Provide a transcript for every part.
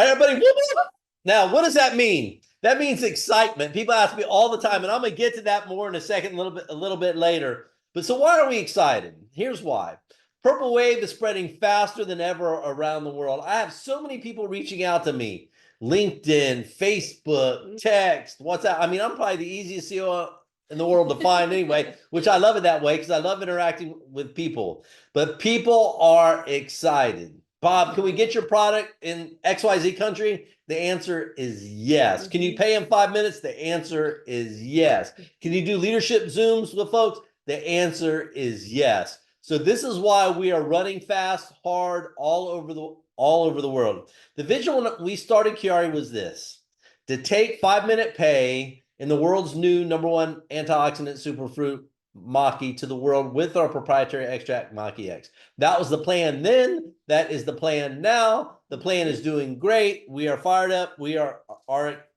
right, everybody? Whoop, whoop. Now, what does that mean? That means excitement. People ask me all the time, and I'm going to get to that more in a second, a little bit later. But so why are we excited? Here's why. Purple Wave is spreading faster than ever around the world. I have so many people reaching out to me. LinkedIn, Facebook, text, WhatsApp. I mean, I'm probably the easiest CEO in the world to find anyway, which I love it that way because I love interacting with people. But people are excited. Bob, can we get your product in XYZ country? The answer is yes. Can you pay in 5 minutes? The answer is yes. Can you do leadership Zooms with folks? The answer is yes. So this is why we are running fast, hard, all over the world. The vision when we started QuiAri was this: to take 5-minute pay in the world's new #1 antioxidant superfruit Maki to the world with our proprietary extract Maki X. That was the plan then. That is the plan now. The plan is doing great. We are fired up. We are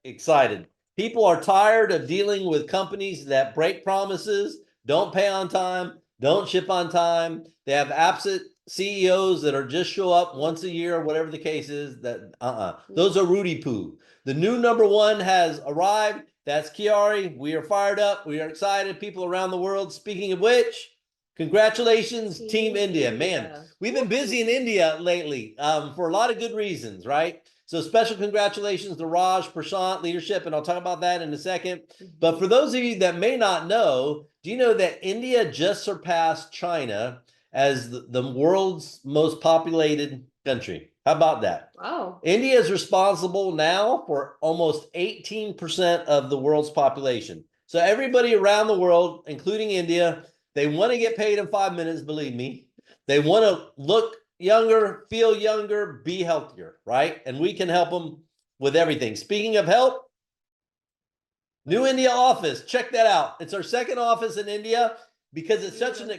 excited. People are tired of dealing with companies that break promises, don't pay on time, don't ship on time. They have absent CEOs that are just show up once a year, whatever the case is. Those are Rudy Poo. The new #1 has arrived. That's QuiAri. We are fired up. We are excited. People around the world. Speaking of which, congratulations, Team India. Man, we've been busy in India lately for a lot of good reasons, right? So special congratulations to Raj, Prashant, leadership, and I'll talk about that in a second. But for those of you that may not know, do you know that India just surpassed China as the world's most populated country? How about that? Wow. India is responsible now for almost 18% of the world's population. So everybody around the world, including India, they want to get paid in 5 minutes, believe me. They want to look younger, feel younger, be healthier, right? And we can help them with everything. Speaking of help, new India office, check that out. It's our second office in India because it's such an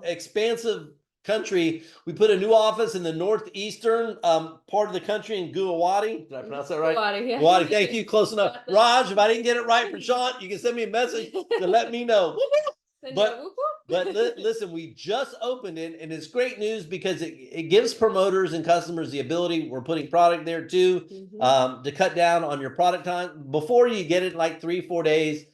expansive country. We put a new office in the northeastern part of the country in Guwahati. Did I pronounce that right? Guwahati, yeah. Guwahati, thank you, close enough. Raj, if I didn't get it right for Sean, you can send me a message to let me know. But listen, we just opened it, and it's great news because it gives promoters and customers the ability, we're putting product there too, to cut down on your product time. Before you get it in like 3-4 days,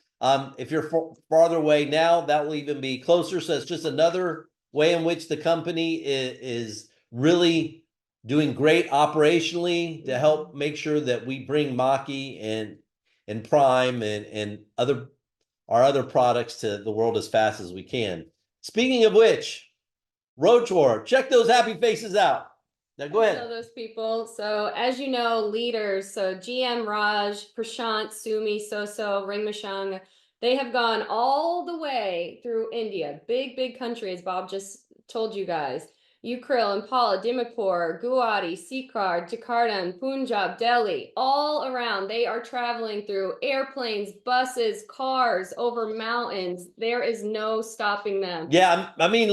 if you're farther away now, that will even be closer. So it's just another way in which the company is really doing great operationally to help make sure that we bring Maki and Prime and our other products to the world as fast as we can. Speaking of which, Road Tour, check those happy faces out. Now go ahead. I know those people. So as you know, leaders, so GM Raj, Prashant, Sumi, Soso, Ringmashang, they have gone all the way through India, big country, as Bob just told you guys. Ukraine, Impala, Dimapur, Guwahati, Sikar, Jakarta, and Punjab, Delhi, all around. They are traveling through airplanes, buses, cars, over mountains. There is no stopping them. Yeah, I mean,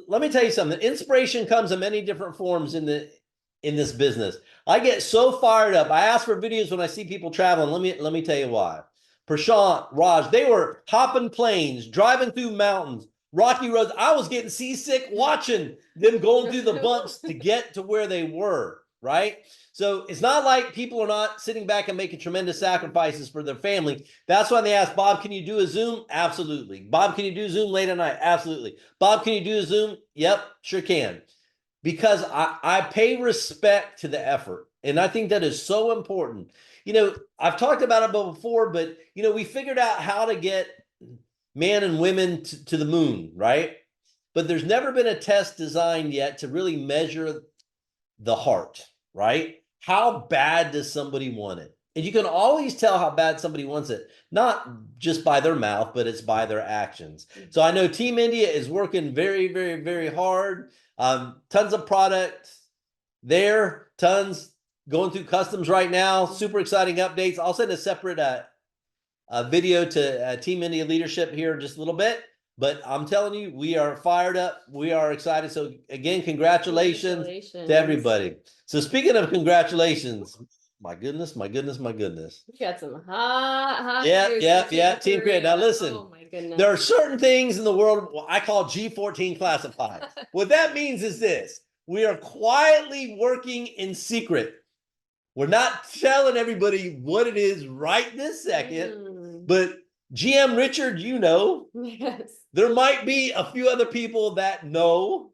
let me tell you something. Inspiration comes in many different forms in this business. I get so fired up. I ask for videos when I see people traveling. Let me tell you why. Prashant, Raj, they were hopping planes, driving through mountains, rocky roads. I was getting seasick watching them going through the bumps to get to where they were, right? So it's not like people are not sitting back and making tremendous sacrifices for their family. That's why they ask, Bob, can you do a Zoom? Absolutely. Bob, can you do Zoom late at night? Absolutely. Bob, can you do a Zoom? Yep, sure can. Because I pay respect to the effort. And I think that is so important. You know, I've talked about it before, but, you know, we figured out how to get men and women to the moon, right? But there's never been a test designed yet to really measure the heart, right? How bad does somebody want it? And you can always tell how bad somebody wants it, not just by their mouth, but it's by their actions. So I know Team India is working very hard. Tons of products there, tons going through customs right now. Super exciting updates. I'll send a separate video to Team India leadership here in just a little bit. But I'm telling you, we are fired up. We are excited. So again, congratulations to everybody. So speaking of congratulations, my goodness. We got some hot Yeah. Team Korea. Now listen, oh my goodness. There are certain things in the world I call G14 classified. What that means is this: we are quietly working in secret We're not telling everybody what it is right this second, but GM Richard, you know. Yes. There might be a few other people that know,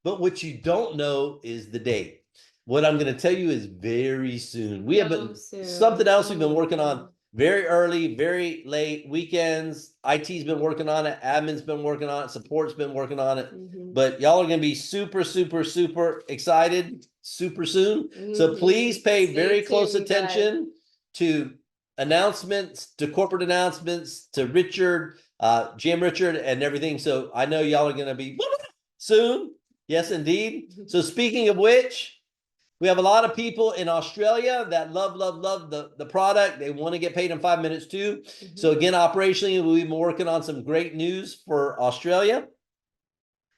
but what you don't know is the date. What I'm going to tell you is very soon. We have been something else we've been working on very early, very late, weekends. IT's been working on it. Admin's been working on it. Support's been working on it. But y'all are going to be super, super, super excited super soon. So please pay very close attention to announcements, to corporate announcements, to Richard, GM Richard, and everything. So I know y'all are going to be soon. Yes, indeed. So speaking of which, we have a lot of people in Australia that love the product. They want to get paid in 5 minutes too. So again, operationally, we've been working on some great news for Australia.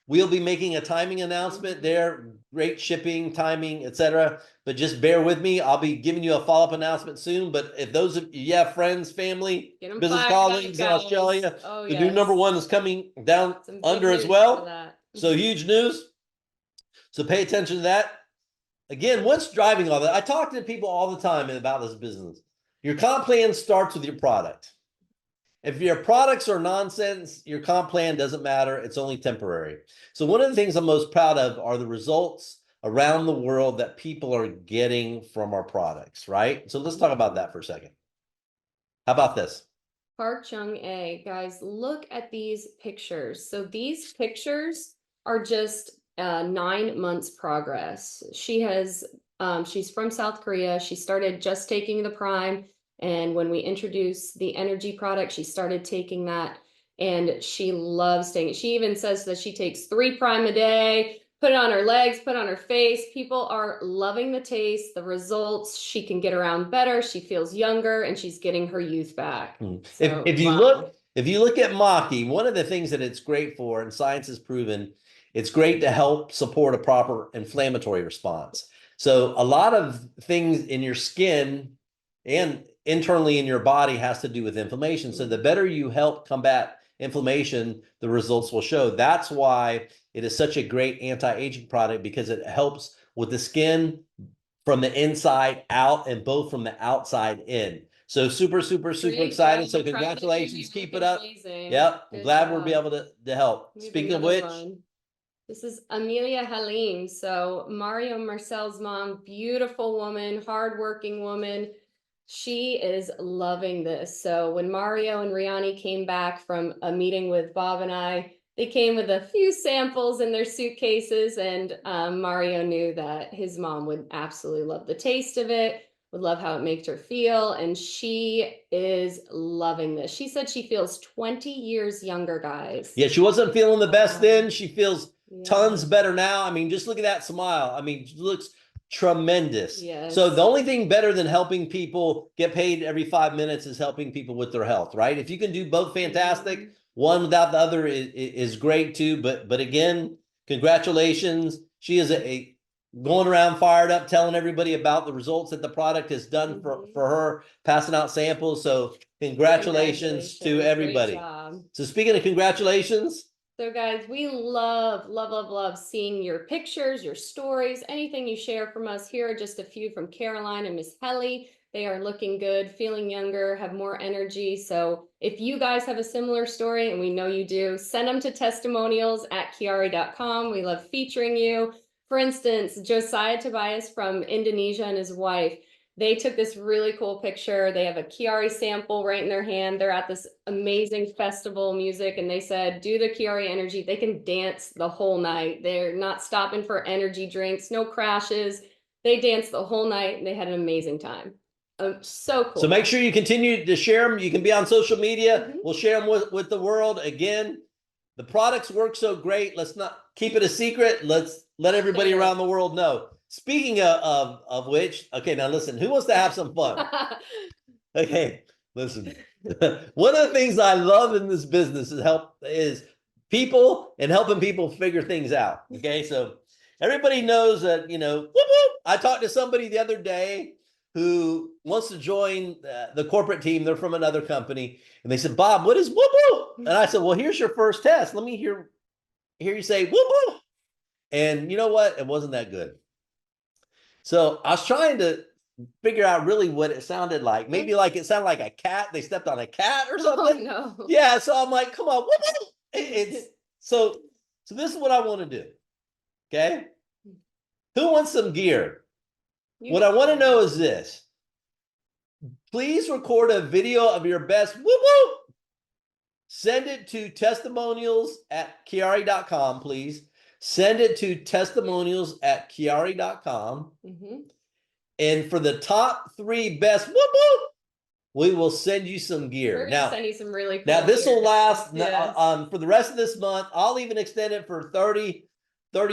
We'll be making a timing announcement there, great shipping, timing, etc. But just bear with me. I'll be giving you a follow-up announcement soon. But if those of you have friends, family, business colleagues in Australia, the new #1 is coming down under as well. So huge news. So pay attention to that. Again, what's driving all that? I talk to people all the time about this business. Your comp plan starts with your product. If your products are nonsense, your comp plan doesn't matter. It's only temporary. So one of the things I'm most proud of are the results around the world that people are getting from our products, right? So let's talk about that for a second. How about this? Park Chung-A, guys, look at these pictures. So these pictures are just 9 months progress. She has, she's from South Korea. She started just taking the Prime. And when we introduced the energy product, she started taking that and she loves taking it. She even says that she takes 3 Prime a day, put it on her legs, put it on her face. People are loving the taste, the results. She can get around better. She feels younger and she's getting her youth back. So, if you look at Maki, one of the things that it's great for, and science has proven, it's great to help support a proper inflammatory response. So a lot of things in your skin and internally in your body has to do with inflammation. So the better you help combat inflammation, the results will show. That's why it is such a great anti-aging product, because it helps with the skin from the inside out and both from the outside in. So super, super, super excited. So congratulations. Keep it up. Yep. I'm glad we'll be able to help. Speaking of which, this is Amelia Halim. So Mario Marcel's mom, beautiful woman, hardworking woman. She is loving this. So when Mario and Riani came back from a meeting with Bob and I, they came with a few samples in their suitcases, and Mario knew that his mom would absolutely love the taste of it, would love how it makes her feel, and she is loving this. She said she feels 20 years younger, guys. Yeah, she wasn't feeling the best then. She feels tons better now. I mean, just look at that smile. I mean, she looks tremendous. So the only thing better than helping people get paid every 5 minutes is helping people with their health, right? If you can do both, fantastic. One without the other is great too. But again, congratulations. She is going around fired up, telling everybody about the results that the product has done for her, passing out samples. So congratulations to everybody. So speaking of congratulations. So guys, we love seeing your pictures, your stories, anything you share from us. Here are just a few from Caroline and Miss Helly. They are looking good, feeling younger, have more energy. So if you guys have a similar story, and we know you do, send them to testimonials@QuiAri.com. We love featuring you. For instance, Josiah Tobias from Indonesia and his wife, they took this really cool picture. They have a QuiAri sample right in their hand. They're at this amazing festival music, and they said, do the QuiAri energy. They can dance the whole night. They're not stopping for energy drinks, no crashes. They danced the whole night, and they had an amazing time. So cool. So make sure you continue to share them. You can be on social media. We'll share them with the world. Again, the products work so great. Let's not keep it a secret. Let's let everybody around the world know. Speaking of which, okay, now listen, who wants to have some fun? Okay, listen. One of the things I love in this business is people and helping people figure things out. Okay, so everybody knows that, you know, whoop, whoop. I talked to somebody the other day who wants to join the corporate team. They're from another company, and they said, Bob, what is whoop whoop? And I said, well, here's your first test. Let me hear you say whoop whoop. And you know what? It wasn't that good. So I was trying to figure out really what it sounded like. Maybe like it sounded like a cat. They stepped on a cat or something. Oh, no. Yeah. So I'm like, come on. It's so this is what I want to do. Okay. Who wants some gear? What I want to know is this. Please record a video of your best whoop whoop. Send it to testimonials@QuiAri.com, please. Send it to testimonials@QuiAri.com. And for the top 3 best whoop whoop, we will send you some gear. We're Now, gonna send you some really cool now this will gear. last Yes. for the rest of this month. I'll even extend it for 30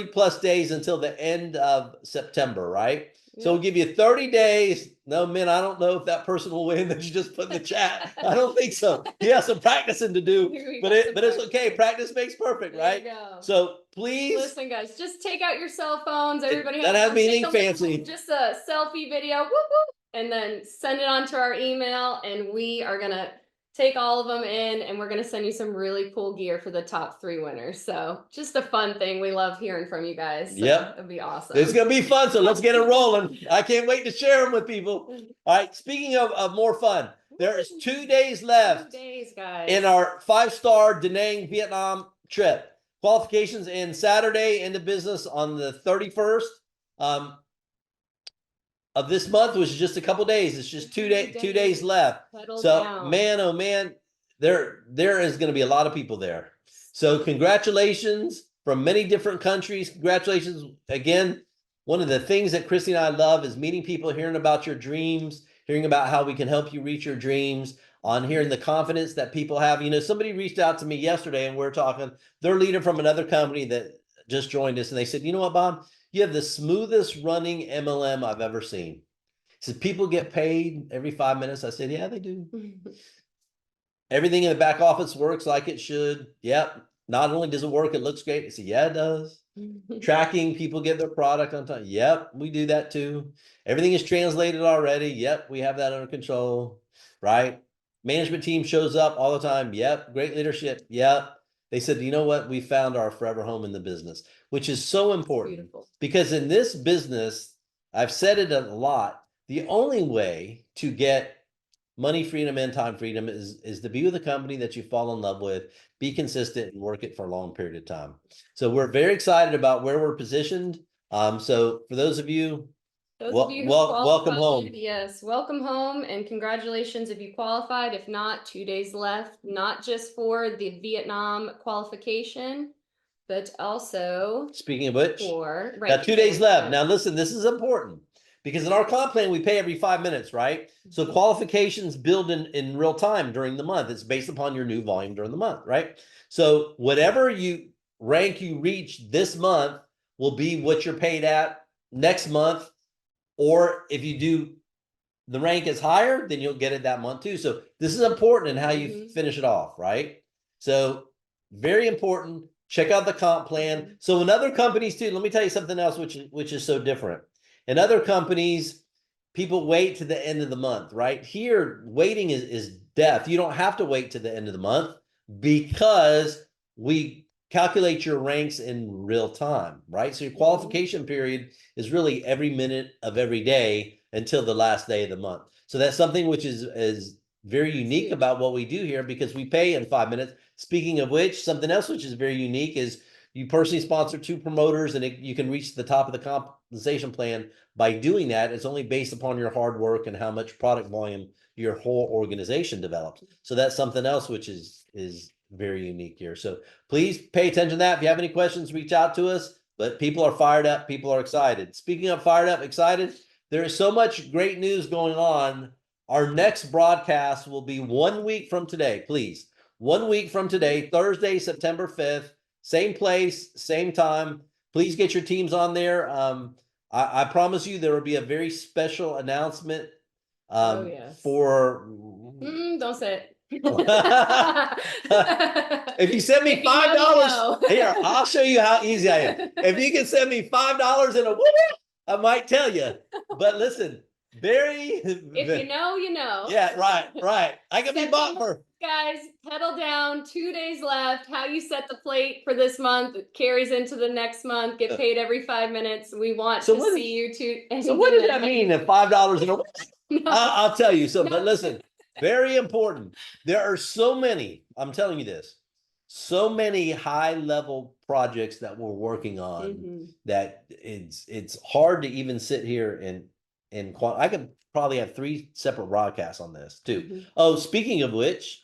plus days until the end of September, right? So we'll give you 30 days. No, man, I don't know if that person will win that you just put in the chat. I don't think so. He has some practicing to do, but it's okay. Practice makes perfect, right? There you go. So please. Listen, guys, just take out your cell phones. Everybody That has anything fancy. Just a selfie video, whoop, whoop, and then send it on to our email, and we are gonna take all of them in, and we're gonna send you some really cool gear for the top 3 winners. So just a fun thing. We love hearing from you guys. So yep, it'll be awesome. It's gonna be fun. So let's get it rolling. I can't wait to share them with people. All right. Speaking of more fun, there is 2 days left. 2 days, guys, in our 5-star Da Nang Vietnam trip. Qualifications in Saturday into business on the 31st of this month, which is just a couple days. It's just 2 days left. Settle So down. man, oh man, there is going to be a lot of people there. So congratulations from many different countries. Congratulations again. One of the things that Christy and I love is meeting people, hearing about your dreams, hearing about how we can help you reach your dreams, on hearing the confidence that people have. You know, somebody reached out to me yesterday and we're talking, they're leader from another company that just joined us. And they said, you know what, Bob, you have the smoothest running MLM I've ever seen. He said, people get paid every 5 minutes. I said, yeah, they do. Everything in the back office works like it should. Yep. Not only does it work, it looks great. I said, yeah, it does. Tracking, people get their product on time. Yep, we do that too. Everything is translated already. Yep, we have that under control, right? Management team shows up all the time. Yep, great leadership. Yep. They said, you know what? We found our forever home in the business, which is so important. Beautiful. Because in this business, I've said it a lot, the only way to get money freedom and time freedom is to be with a company that you fall in love with, be consistent, and work it for a long period of time. So we're very excited about where we're positioned. So for those of you, welcome home. Yes, welcome home, and congratulations if you qualified. If not, 2 days left, not just for the Vietnam qualification, but also, speaking of which, for now 2 days left. Now listen, this is important because in our comp plan, we pay every 5 minutes, right? So qualifications build in real time during the month. It's based upon your new volume during the month, right? So whatever rank you reach this month will be what you're paid at next month. Or if you do the rank is higher, then you'll get it that month too. So this is important in how you finish it off, right? So very important. Check out the comp plan. So in other companies too, let me tell you something else, which is so different. In other companies, people wait to the end of the month, right? Here, waiting is death. You don't have to wait to the end of the month because we calculate your ranks in real time, right? So your qualification period is really every minute of every day until the last day of the month. So that's something which is very unique about what we do here because we pay in 5 minutes. Speaking of which, something else which is very unique is you personally sponsor 2 promoters and you can reach the top of the compensation plan by doing that. It's only based upon your hard work and how much product volume your whole organization develops. So that's something else which is very unique here. So please pay attention to that. If you have any questions, reach out to us. But people are fired up. People are excited. Speaking of fired up, excited, there is so much great news going on. Our next broadcast will be 1 week from today, please. 1 week from today, Thursday, September 5th. Same place, same time. Please get your teams on there. I promise you there will be a very special announcement for... don't say it. If you send me $5, here, I'll show you how easy I am. If you can send me $5 in a whoop, I might tell you. But listen, if you know, you know. Yeah, right. I can be bought for Guys, pedal down, 2 days left. How you set the plate for this month it carries into the next month. Get paid every 5 minutes. We want So to what see you to. So what does that mean if $5 in a No. I'll tell you. So, No. but listen, very important. There are so many, I'm telling you this, so many high level projects that we're working on Mhm. that it's hard to even sit here and I could probably have 3 separate broadcasts on this too. Mhm. Oh, speaking of which,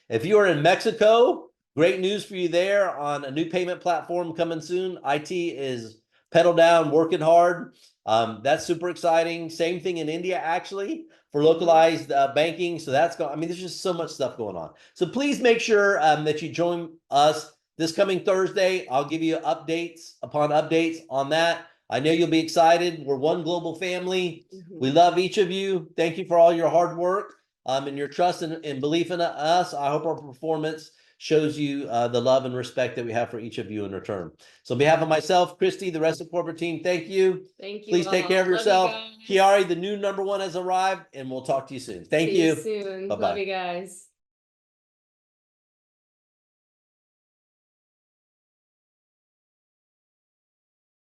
if you are in Mexico, great news for you there on a new payment platform coming soon. IT is pedal down, working hard. That's super exciting. Same thing in India, actually, for localized banking. So that's going, I mean, there's just so much stuff going on. So please make sure that you join us this coming Thursday. I'll give you updates upon updates on that. I know you'll be excited. We're one global family. We love each of you. Thank you for all your hard work and your trust and belief in us. I hope our performance shows you the love and respect that we have for each of you in return. So on behalf of myself, Christy, the rest of the corporate team, thank you. Thank you. Please take care of all. Love you yourself. guys. QuiAri, the new #1 has arrived, and we'll talk to you soon. Thank See you. soon. Bye-bye. Love you guys.